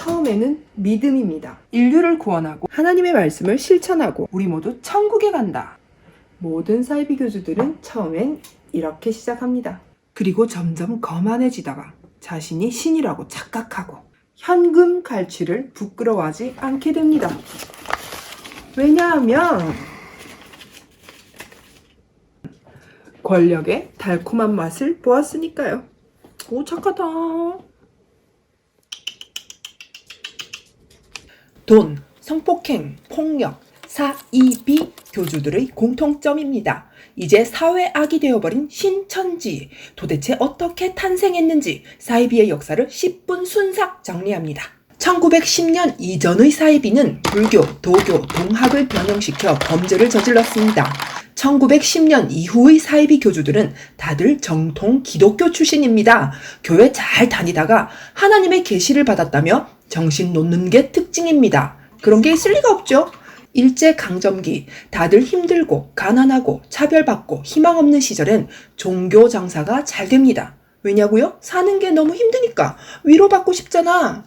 처음에는 믿음입니다. 인류를 구원하고 하나님의 말씀을 실천하고 우리 모두 천국에 간다. 모든 사이비 교주들은 처음엔 이렇게 시작합니다. 그리고 점점 거만해지다가 자신이 신이라고 착각하고 현금 갈취를 부끄러워하지 않게 됩니다. 왜냐하면 권력의 달콤한 맛을 보았으니까요. 오, 착하다. 돈, 성폭행, 폭력, 사이비 교주들의 공통점입니다. 이제 사회악이 되어버린 신천지. 도대체 어떻게 탄생했는지 사이비의 역사를 10분 순삭 정리합니다. 1910년 이전의 사이비는 불교, 도교, 동학을 변형시켜 범죄를 저질렀습니다. 1910년 이후의 사이비 교주들은 다들 정통 기독교 출신입니다. 교회 잘 다니다가 하나님의 계시를 받았다며 정신 놓는 게 특징입니다. 그런 게 있을 리가 없죠. 일제강점기 다들 힘들고 가난하고 차별받고 희망 없는 시절엔 종교 장사가 잘 됩니다. 왜냐고요? 사는 게 너무 힘드니까 위로받고 싶잖아.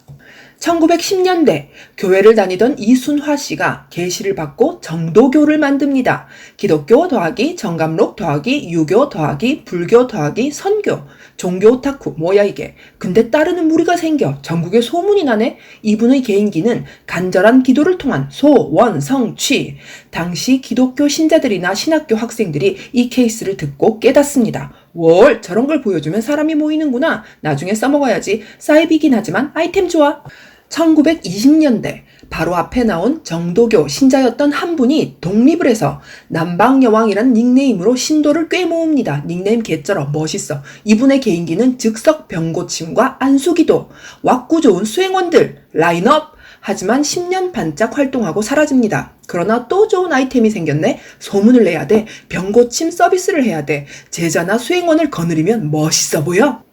1910년대 교회를 다니던 이순화 씨가 계시를 받고 정도교를 만듭니다. 기독교 더하기 정감록 더하기 유교 더하기 불교 더하기 선교. 종교 오타쿠 뭐야 이게. 근데 따르는 무리가 생겨 전국에 소문이 나네. 이분의 개인기는 간절한 기도를 통한 소원 성취. 당시 기독교 신자들이나 신학교 학생들이 이 케이스를 듣고 깨닫습니다. 월 저런 걸 보여주면 사람이 모이는구나. 나중에 써먹어야지. 사이비긴 하지만 아이템 좋아. 1920년대 바로 앞에 나온 정도교 신자였던 한 분이 독립을 해서 남방여왕이란 닉네임으로 신도를 꽤 모읍니다. 닉네임 개쩔어 멋있어. 이분의 개인기는 즉석 병고침과 안수기도. 왁구 좋은 수행원들 라인업. 하지만 10년 반짝 활동하고 사라집니다. 그러나 또 좋은 아이템이 생겼네. 소문을 내야 돼. 병고침 서비스를 해야 돼. 제자나 수행원을 거느리면 멋있어 보여.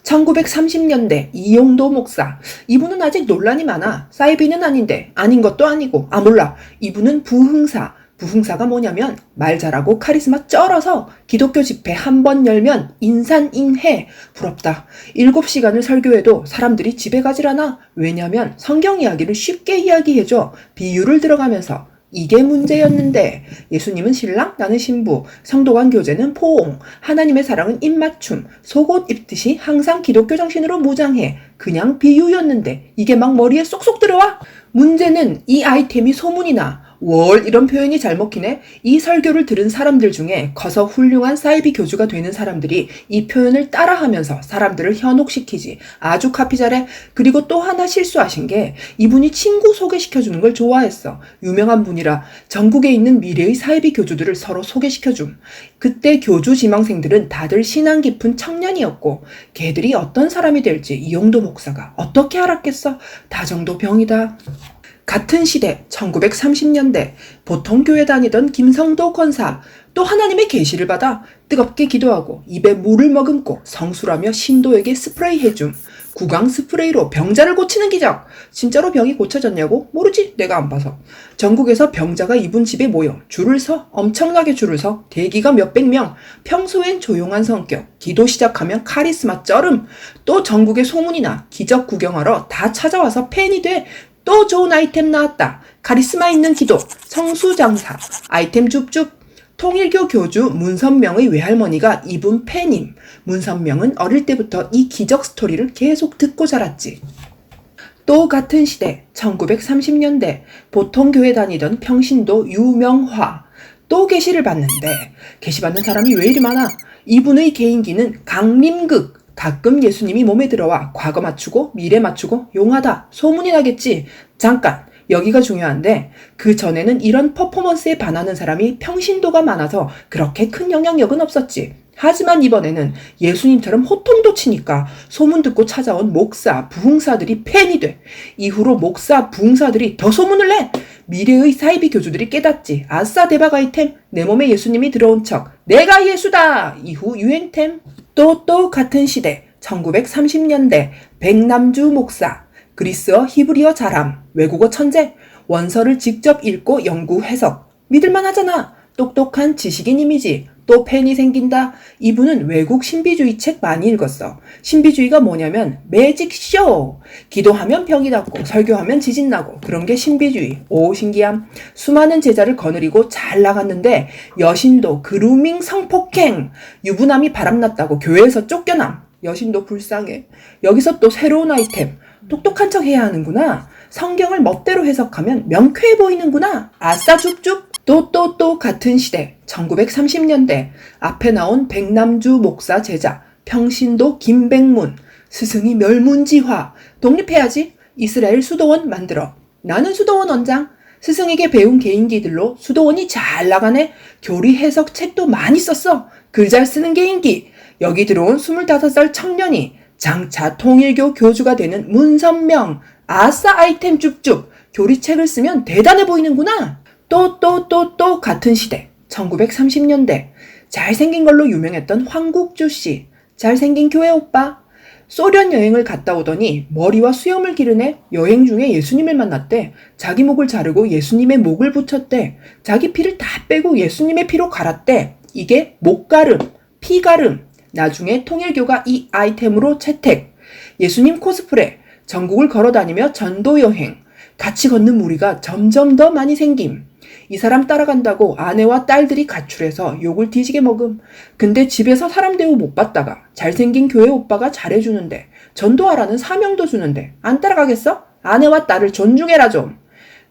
1930년대 이용도 목사. 이분은 아직 논란이 많아. 사이비는 아닌데 아닌 것도 아니고 몰라. 이분은 부흥사. 부흥사가 뭐냐면 말 잘하고 카리스마 쩔어서 기독교 집회 한 번 열면 인산인해. 부럽다. 7시간을 설교해도 사람들이 집에 가질 않아. 왜냐면 성경 이야기를 쉽게 이야기해줘. 비유를 들어가면서. 이게 문제였는데 예수님은 신랑 나는 신부, 성도 간 교제는 포옹, 하나님의 사랑은 입맞춤, 속옷 입듯이 항상 기독교 정신으로 무장해. 그냥 비유였는데 이게 막 머리에 쏙쏙 들어와? 문제는 이 아이템이 소문이 나. 월 이런 표현이 잘 먹히네. 이 설교를 들은 사람들 중에 커서 훌륭한 사이비 교주가 되는 사람들이 이 표현을 따라하면서 사람들을 현혹시키지. 아주 카피 잘해. 그리고 또 하나 실수하신 게 이분이 친구 소개시켜주는 걸 좋아했어. 유명한 분이라 전국에 있는 미래의 사이비 교주들을 서로 소개시켜줌. 그때 교주 지망생들은 다들 신앙 깊은 청년이었고 걔들이 어떤 사람이 될지 이용도 목사가 어떻게 알았겠어. 다정도 병이다. 같은 시대 1930년대 보통 교회 다니던 김성도 권사. 또 하나님의 계시를 받아 뜨겁게 기도하고 입에 물을 머금고 성수라며 신도에게 스프레이 해줌. 구강 스프레이로 병자를 고치는 기적. 진짜로 병이 고쳐졌냐고? 모르지. 내가 안 봐서. 전국에서 병자가 이분 집에 모여 줄을 서. 엄청나게 줄을 서. 대기가 몇백 명. 평소엔 조용한 성격. 기도 시작하면 카리스마 쩔음. 또 전국에 소문이 나. 기적 구경하러 다 찾아와서 팬이 돼. 또 좋은 아이템 나왔다. 카리스마 있는 기도, 성수장사, 아이템 줍줍. 통일교 교주 문선명의 외할머니가 이분 팬임. 문선명은 어릴 때부터 이 기적 스토리를 계속 듣고 자랐지. 또 같은 시대 1930년대 보통 교회 다니던 평신도 유명화. 또 계시를 받는데 계시 받는 사람이 왜 이리 많아? 이분의 개인기는 강림극. 가끔 예수님이 몸에 들어와 과거 맞추고 미래 맞추고 용하다. 소문이 나겠지. 잠깐 여기가 중요한데 그 전에는 이런 퍼포먼스에 반하는 사람이 평신도가 많아서 그렇게 큰 영향력은 없었지. 하지만 이번에는 예수님처럼 호통도 치니까 소문 듣고 찾아온 목사, 부흥사들이 팬이 돼. 이후로 목사, 부흥사들이 더 소문을 내. 미래의 사이비 교주들이 깨닫지. 아싸 대박 아이템. 내 몸에 예수님이 들어온 척. 내가 예수다. 이후 유행템. 또 같은 시대 1930년대 백남주 목사. 그리스어 히브리어 잘함. 외국어 천재. 원서를 직접 읽고 연구 해석. 믿을만 하잖아. 똑똑한 지식인 이미지. 또 팬이 생긴다. 이분은 외국 신비주의 책 많이 읽었어. 신비주의가 뭐냐면 매직쇼. 기도하면 병이 낫고 설교하면 지진 나고 그런 게 신비주의. 오 신기함. 수많은 제자를 거느리고 잘 나갔는데 여신도 그루밍 성폭행. 유부남이 바람났다고 교회에서 쫓겨남. 여신도 불쌍해. 여기서 또 새로운 아이템. 똑똑한 척 해야 하는구나. 성경을 멋대로 해석하면 명쾌해 보이는구나. 아싸 줍줍. 또 같은 시대 1930년대 앞에 나온 백남주 목사 제자 평신도 김백문 스승이 멸문지화 독립해야지 이스라엘 수도원 만들어 나는 수도원 원장 스승에게 배운 개인기들로 수도원이 잘 나가네 교리 해석 책도 많이 썼어 글 잘 쓰는 개인기 여기 들어온 25살 청년이 장차 통일교 교주가 되는 문선명 아싸 아이템 줍줍 교리책을 쓰면 대단해 보이는구나 또 같은 시대 1930년대 잘생긴 걸로 유명했던 황국주 씨 잘생긴 교회 오빠 소련 여행을 갔다 오더니 머리와 수염을 기르네 여행 중에 예수님을 만났대 자기 목을 자르고 예수님의 목을 붙였대 자기 피를 다 빼고 예수님의 피로 갈았대 이게 목가름 피가름 나중에 통일교가 이 아이템으로 채택 예수님 코스프레 전국을 걸어다니며 전도여행 같이 걷는 무리가 점점 더 많이 생김 이 사람 따라간다고 아내와 딸들이 가출해서 욕을 뒤지게 먹음. 근데 집에서 사람 대우 못 받다가 잘생긴 교회 오빠가 잘해주는데 전도하라는 사명도 주는데 안 따라가겠어? 아내와 딸을 존중해라 좀.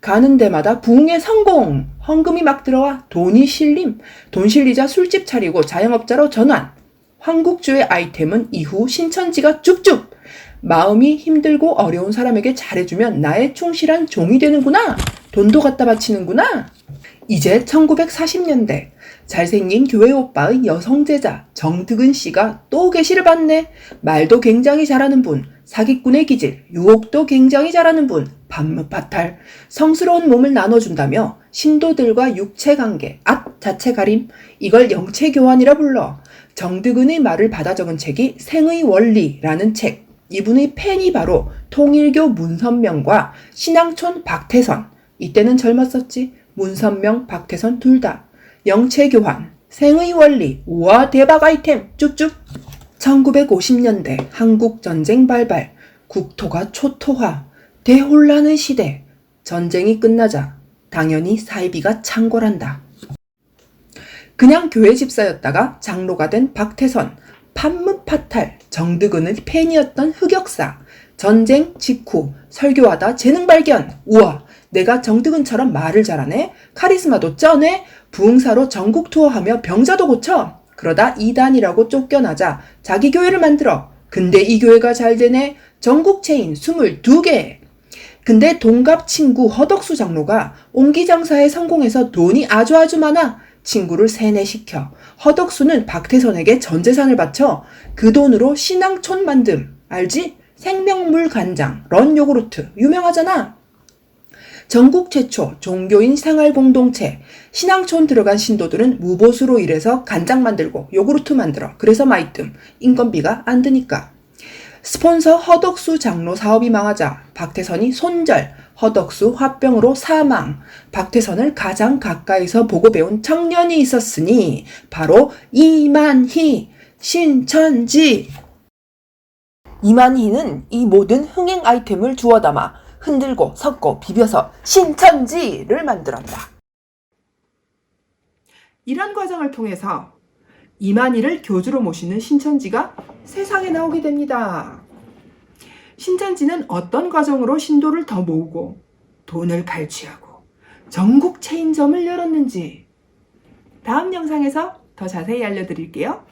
가는 데마다 부흥의 성공. 헌금이 막 들어와 돈이 실림. 돈 실리자 술집 차리고 자영업자로 전환. 황국주의 아이템은 이후 신천지가 쭉쭉. 마음이 힘들고 어려운 사람에게 잘해주면 나의 충실한 종이 되는구나. 돈도 갖다 바치는구나. 이제 1940년대 잘생긴 교회 오빠의 여성 제자 정득은 씨가 또 계시를 받네. 말도 굉장히 잘하는 분, 사기꾼의 기질, 유혹도 굉장히 잘하는 분, 반무파탈, 성스러운 몸을 나눠준다며 신도들과 육체관계, 자체 가림, 이걸 영체교환이라 불러. 정득은의 말을 받아 적은 책이 생의 원리라는 책. 이분의 팬이 바로 통일교 문선명과 신앙촌 박태선. 이때는 젊었었지. 문선명, 박태선 둘 다. 영체교환, 생의 원리, 우와 대박 아이템 쭉쭉. 1950년대 한국전쟁 발발, 국토가 초토화, 대혼란의 시대. 전쟁이 끝나자 당연히 사이비가 창궐한다. 그냥 교회 집사였다가 장로가 된 박태선, 판무파탈, 정득은의 팬이었던 흑역사, 전쟁 직후 설교하다 재능 발견, 우와 내가 정득은처럼 말을 잘하네, 카리스마도 쩌네, 부흥사로 전국 투어하며 병자도 고쳐. 그러다 이단이라고 쫓겨나자 자기 교회를 만들어. 근데 이 교회가 잘 되네. 전국 체인 22개. 근데 동갑 친구 허덕수 장로가 옹기장사에 성공해서 돈이 아주 많아. 친구를 세뇌시켜. 허덕수는 박태선에게 전 재산을 바쳐 그 돈으로 신앙촌 만듦. 알지? 생명물 간장, 런 요구르트 유명하잖아. 전국 최초 종교인 생활공동체. 신앙촌 들어간 신도들은 무보수로 일해서 간장 만들고 요구르트 만들어. 그래서 마이뜸. 인건비가 안 드니까. 스폰서 허덕수 장로 사업이 망하자 박태선이 손절, 허덕수 화병으로 사망. 박태선을 가장 가까이서 보고 배운 청년이 있었으니 바로 이만희, 신천지. 이만희는 이 모든 흥행 아이템을 주워 담아 흔들고 섞고 비벼서 신천지를 만들었다. 이런 과정을 통해서 이만희를 교주로 모시는 신천지가 세상에 나오게 됩니다. 신천지는 어떤 과정으로 신도를 더 모으고 돈을 갈취하고 전국 체인점을 열었는지 다음 영상에서 더 자세히 알려드릴게요.